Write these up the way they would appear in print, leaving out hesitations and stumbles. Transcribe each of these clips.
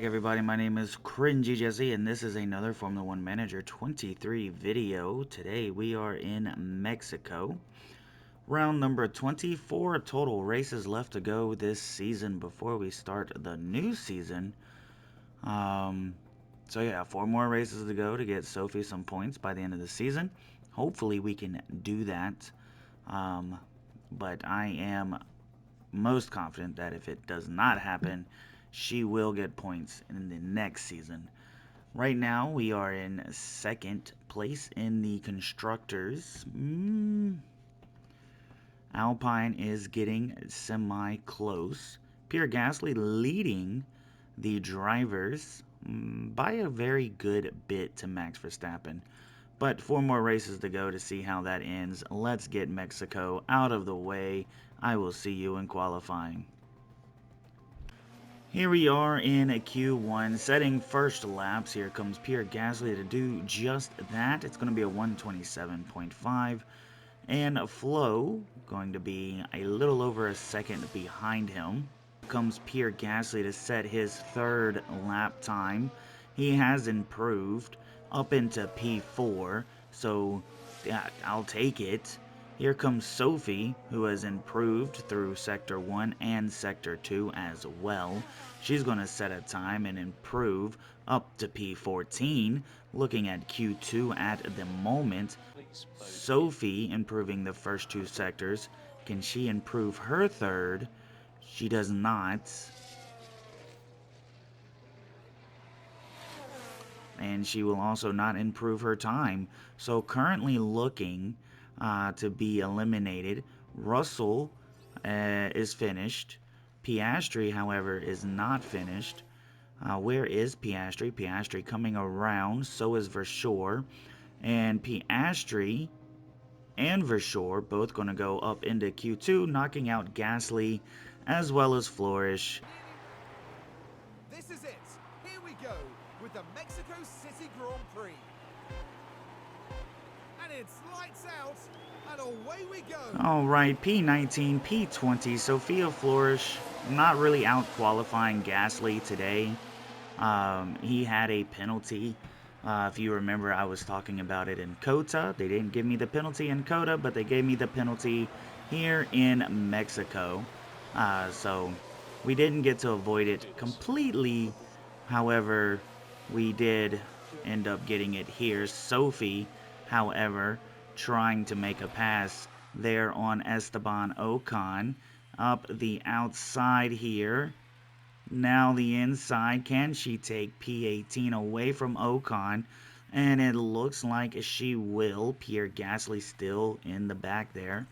Hey everybody, my name is CringeyJesse and this is another Formula 1 Manager 23 video. Today we are in Mexico. Round number 24, total races left to go this season before we start the new season. So yeah, 4 more races to go to get Sophie some points by the end of the season. Hopefully we can do that. But I am most confident that if it does not happen, she will get points in the next season. Right now, we are in second place in the constructors. Alpine is getting semi-close. Pierre Gasly leading the drivers by a very good bit to Max Verstappen. But 4 more races to go to see how that ends. Let's get Mexico out of the way. I will see you in qualifying. Here we are in a Q1, setting first laps. Here comes Pierre Gasly to do just that. It's going to be a 127.5, and Flo going to be a little over a second behind him. Comes Pierre Gasly to set his third lap time. He has improved up into P4, so yeah, I'll take it. Here comes Sophie, who has improved through Sector 1 and Sector 2 as well. She's going to set a time and improve up to P14, looking at Q2 at the moment. Sophie improving the first 2 sectors. Can she improve her third? She does not. And she will also not improve her time. So currently looking to be eliminated. Russell is finished. Piastri, however, is not finished. Where is Piastri? Piastri coming around. So is Verschoor. And Piastri and Verschoor both going to go up into Q2, knocking out Gasly as well as Flourish. This is it. Here we go with the Mexico City Grand Prix. And it's lights out, and away we go. Alright, P19, P20, Sophia Flourish not really out qualifying Gasly today. He had a penalty. If you remember, I was talking about it in COTA. They didn't give me the penalty in COTA, but they gave me the penalty here in Mexico. So we didn't get to avoid it completely. However, we did end up getting it here. Sophie, however, trying to make a pass there on Esteban Ocon. Up the outside here. Now the inside. Can she take P18 away from Ocon? And it looks like she will. Pierre Gasly still in the back there.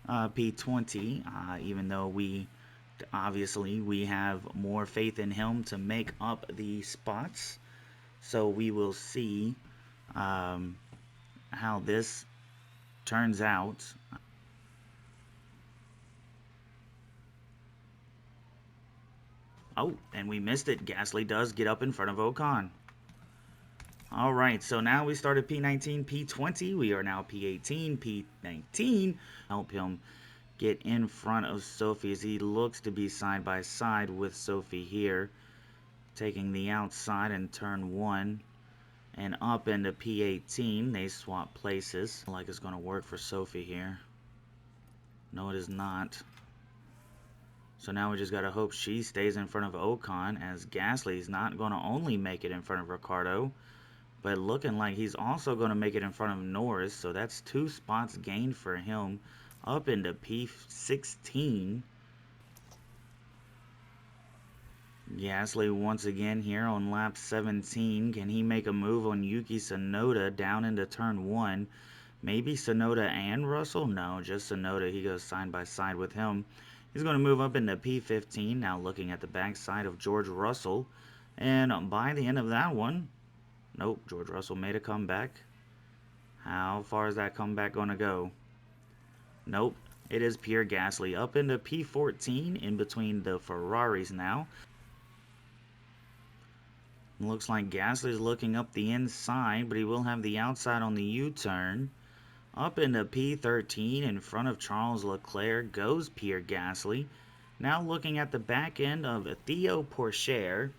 P20, even though we have more faith in him to make up the spots. So we will see how this turns out. Oh, and we missed it. Gasly does get up in front of Ocon. Alright, so now we started P19, P20. We are now P18, P19. Help him get in front of Sophie as he looks to be side by side with Sophie here. Taking the outside in turn 1. And up into P18. They swap places. Like it's going to work for Sophie here. No, it is not. So now we just got to hope she stays in front of Ocon, as Gasly's not going to only make it in front of Ricciardo, but looking like he's also going to make it in front of Norris. So that's 2 spots gained for him up into P16. Gasly once again here on lap 17. Can he make a move on Yuki Tsunoda down into turn 1? Maybe Tsunoda and Russell? No, just Tsunoda. He goes side by side with him. He's going to move up into P15, now looking at the backside of George Russell. And by the end of that one, nope, George Russell made a comeback. How far is that comeback going to go? Nope, it is Pierre Gasly up into P14 in between the Ferraris now. Looks like Gasly's looking up the inside, but he will have the outside on the U-turn. Up into P13 in front of Charles Leclerc goes Pierre Gasly. Now looking at the back end of Theo Pourchaire.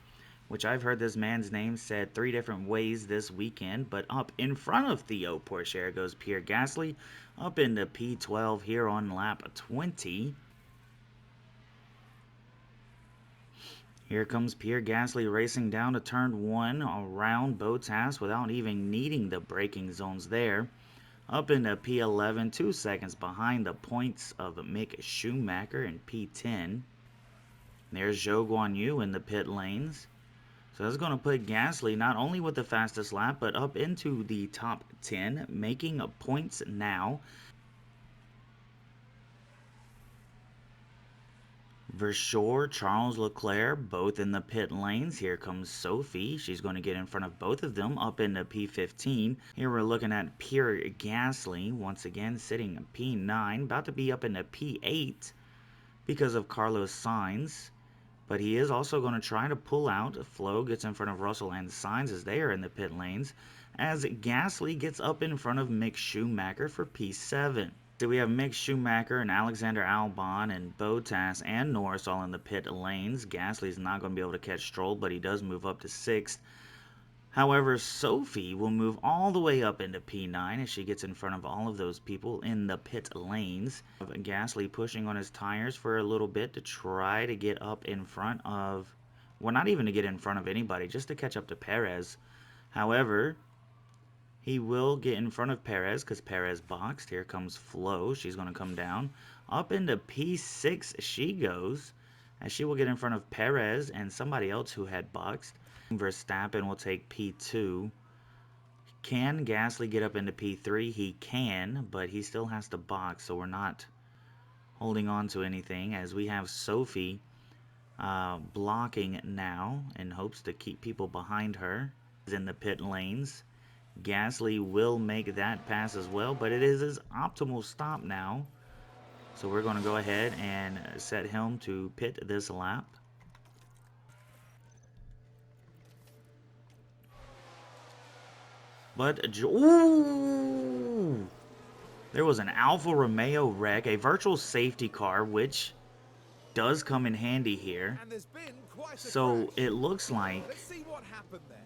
which I've heard this man's name said 3 different ways this weekend. But up in front of Theo Pourchaire goes Pierre Gasly, up into P12 here on lap 20. Here comes Pierre Gasly racing down to turn 1 around Bottas without even needing the braking zones there. Up into P11, 2 seconds behind the points of Mick Schumacher in P10. There's Zhou Guanyu in the pit lanes. So that's going to put Gasly not only with the fastest lap, but up into the top 10, making points now. Versure, Charles Leclerc, both in the pit lanes. Here comes Sophie. She's going to get in front of both of them up into P15. Here we're looking at Pierre Gasly, once again sitting at P9, about to be up into P8 because of Carlos Sainz. But he is also going to try to pull out. Flo gets in front of Russell and Sainz as they are in the pit lanes, as Gasly gets up in front of Mick Schumacher for P7. So we have Mick Schumacher and Alexander Albon and Bottas and Norris all in the pit lanes. Gasly's not going to be able to catch Stroll, but he does move up to 6th. However, Sophie will move all the way up into P9 as she gets in front of all of those people in the pit lanes. Gasly pushing on his tires for a little bit to try to get up in front of, well, not even to get in front of anybody, just to catch up to Perez. However, he will get in front of Perez because Perez boxed. Here comes Flo. She's going to come down. Up into P6 she goes, as she will get in front of Perez and somebody else who had boxed. Verstappen will take P2. Can Gasly get up into P3? He can, but he still has to box, so we're not holding on to anything, as we have Sophie blocking now in hopes to keep people behind her in the pit lanes. Gasly will make that pass as well, but it is his optimal stop now. So we're going to go ahead and set him to pit this lap. But, ooh! There was an Alfa Romeo wreck, a virtual safety car, which does come in handy here. And there's been quite a So crash. it looks like Let's see what happened there.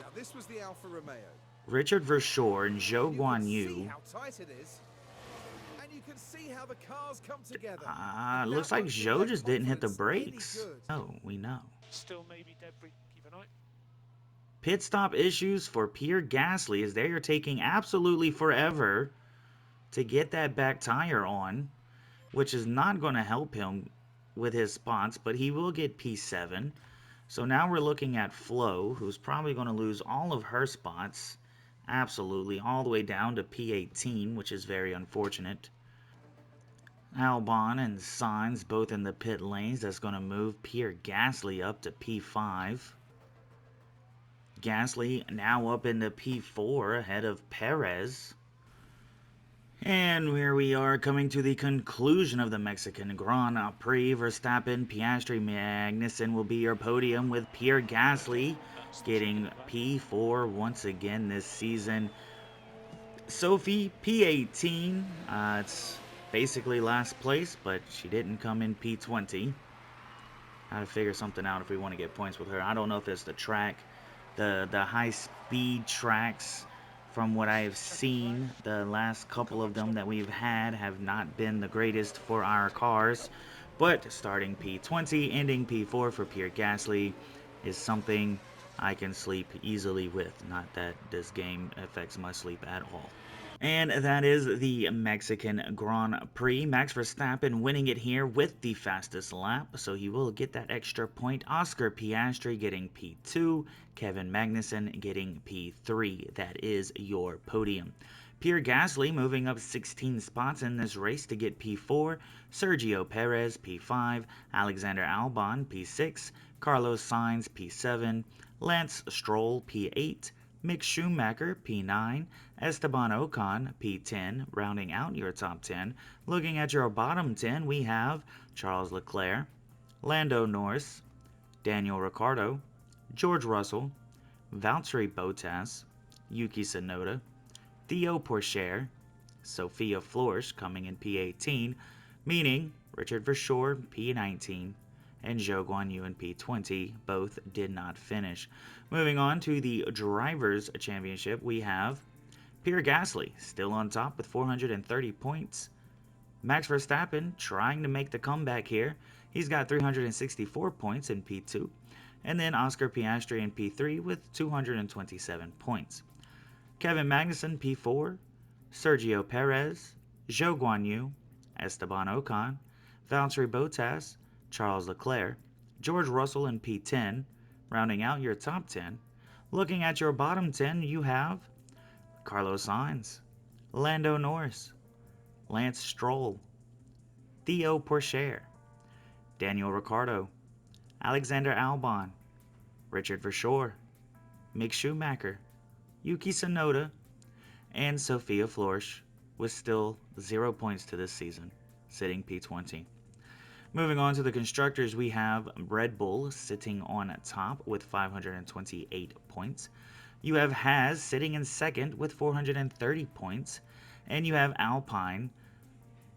Now this was the Alfa Romeo. Richard Versure and Zhou You can see Guanyu. how tight it is. And you can see how the cars come together. Looks like Zhou just didn't hit the brakes. Oh, we know. Still maybe debris. Keep an eye. Pit stop issues for Pierre Gasly as they are taking absolutely forever to get that back tire on, which is not going to help him with his spots, but he will get P7. So now we're looking at Flo, who's probably going to lose all of her spots, absolutely, all the way down to P18, which is very unfortunate. Albon and Sainz both in the pit lanes. That's going to move Pierre Gasly up to P5. Gasly now up into P4 ahead of Perez. And here we are coming to the conclusion of the Mexican Grand Prix. Verstappen, Piastri, Magnussen will be your podium, with Pierre Gasly getting P4 once again this season. Sophie, P18. It's basically last place, but she didn't come in P20. Gotta figure something out if we want to get points with her. I don't know if it's the track. The high-speed tracks, from what I have seen, the last couple of them that we've had have not been the greatest for our cars. But starting P20, ending P4 for Pierre Gasly is something I can sleep easily with. Not that this game affects my sleep at all. And that is the Mexican Grand Prix. Max Verstappen winning it here with the fastest lap, so he will get that extra point. Oscar Piastri getting P2, Kevin Magnussen getting P3. That is your podium. Pierre Gasly moving up 16 spots in this race to get P4, Sergio Perez P5, Alexander Albon P6, Carlos Sainz P7, Lance Stroll P8, Mick Schumacher P9, Esteban Ocon P10, rounding out your top 10. Looking at your bottom 10, we have Charles Leclerc, Lando Norris, Daniel Ricciardo, George Russell, Valtteri Bottas, Yuki Tsunoda, Theo Pourchaire, Sophia Flores coming in P18, meaning Richard Versure P19, and Zhou Guanyu in P20 both did not finish. Moving on to the Drivers' Championship, we have Pierre Gasly still on top with 430 points. Max Verstappen trying to make the comeback here. He's got 364 points in P2. And then Oscar Piastri in P3 with 227 points. Kevin Magnussen P4, Sergio Perez, Zhou Guanyu, Esteban Ocon, Valtteri Bottas, Charles Leclerc, George Russell in P10, rounding out your top 10. Looking at your bottom 10, you have Carlos Sainz, Lando Norris, Lance Stroll, Theo Pourchaire, Daniel Ricciardo, Alexander Albon, Richard Verschoor, Mick Schumacher, Yuki Tsunoda, and Sophia Flores with still 0 points to this season, sitting P20. Moving on to the constructors, we have Red Bull sitting on top with 528 points. You have Haas sitting in second with 430 points. And you have Alpine,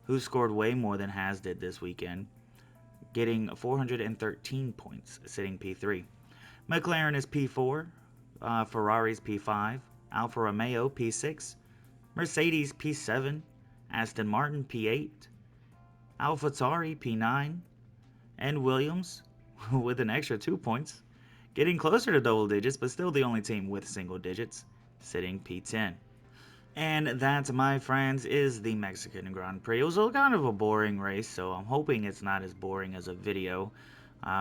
who scored way more than Haas did this weekend, getting 413 points, sitting P3. McLaren is P4, Ferrari's P5, Alfa Romeo P6, Mercedes P7, Aston Martin P8, AlphaTauri P9, and Williams with an extra 2 points, getting closer to double digits, but still the only team with single digits, sitting P10. And that, my friends, is the Mexican Grand Prix. It was kind of a boring race, so I'm hoping it's not as boring as a video.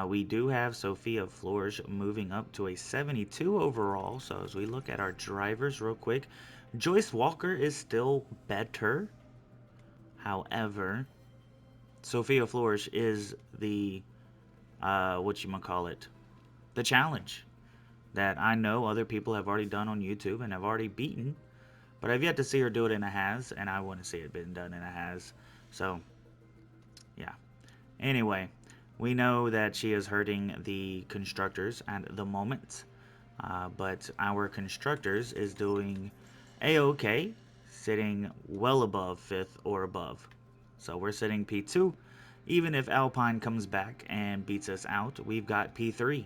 We do have Sophia Flores moving up to a 72 overall. So as we look at our drivers real quick, Joyce Walker is still better. However, Sophia Flores is the, the challenge that I know other people have already done on YouTube and have already beaten. But I've yet to see her do it in a Haas, and I want to see it being done in a Haas. So, yeah. Anyway, we know that she is hurting the constructors at the moment. But our constructors is doing A-OK, sitting well above 5th or above. So we're sitting P2. Even if Alpine comes back and beats us out, we've got P3.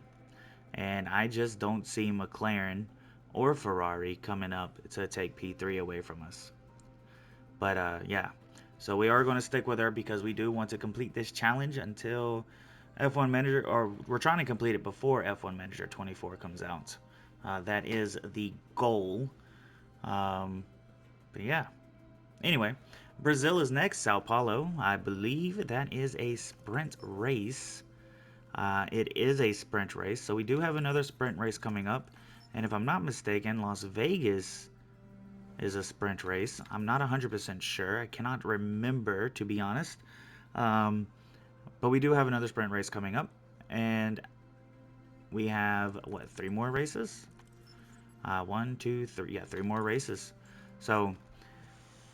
And I just don't see McLaren or Ferrari coming up to take P3 away from us. But yeah, so we are going to stick with her because we do want to complete this challenge until F1 Manager, or we're trying to complete it before F1 Manager 24 comes out. That is the goal. But yeah. Anyway, Brazil is next. Sao Paulo, I believe that is a sprint race. It is a sprint race, so we do have another sprint race coming up. And if I'm not mistaken, Las Vegas is a sprint race. I'm not 100% sure. I cannot remember, to be honest. But we do have another sprint race coming up. And we have, what, 3 more races? 1, 2, 3. Yeah, 3 more races. So,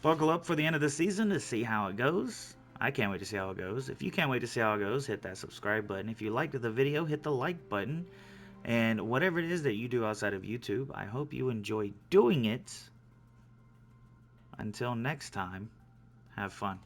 buckle up for the end of the season to see how it goes. I can't wait to see how it goes. If you can't wait to see how it goes, hit that subscribe button. If you liked the video, hit the like button. And whatever it is that you do outside of YouTube, I hope you enjoy doing it. Until next time, have fun.